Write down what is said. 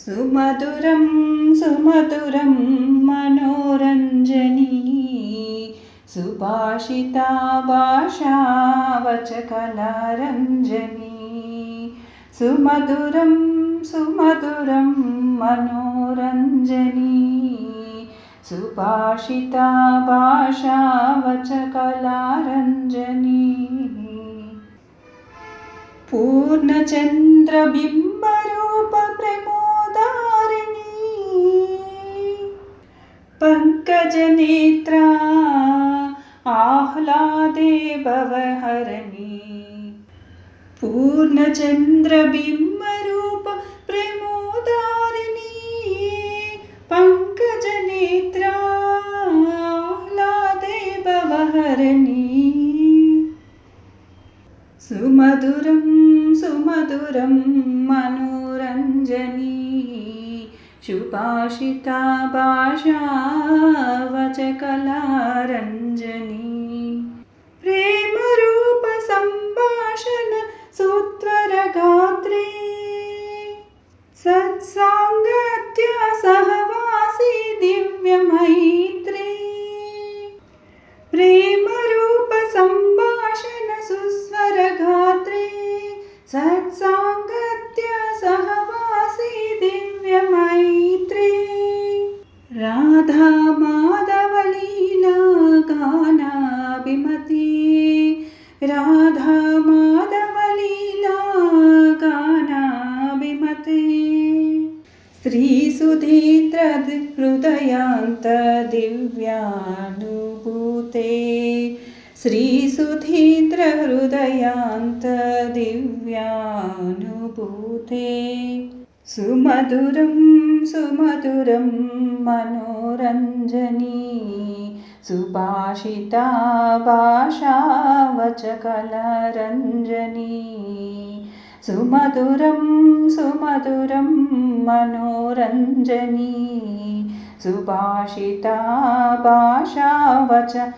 सुमधुरं सुमधुरं मनोरञ्जनी सुभाषिता भाषा वचकलारञ्जनी सुमधुरं सुमधुरं मनोरञ्जनी सुभाषिता भाषा वचकलारञ्जनी पूर्णचन्द्रबिम्बरूप प्रमोदारिणी पंकजनेत्रा आह्लादे भवहरिणी पूर्णचन्द्रबिम्बरूप प्रमोदारिणी पंकजनेत्रा आह्लादे भवहरिणी सुमधुरं सुमधुरं मनोरञ्जनी सुभाषिता भाषा वचकलारञ्जनी प्रेमरूप सम्भाषण सूत्ररगात्रे सत्साङ्गत्य सहवासी दिव्यमैत्री प्रेमरूप सम्भाषण सुस्वरगात्रे सत्साङ्गत्य सहवासी दिव्यमैत्री राधा माधव लीला गानाभिमती राधा माधव लीला गानाभिमती श्रीसुधीन्द्र हृदयान्त दिव्यानुभूते श्रीसुधीन्द्र हृदयान्त दिव्यानुभूते सुमधुरं सुमधुरं मनोरञ्जनी सुभाषिता भाषा वचकलारञ्जनी सुमधुरं सुमधुरं मनोरञ्जनी सुभाषिता भाषा वचकलारञ्जनी।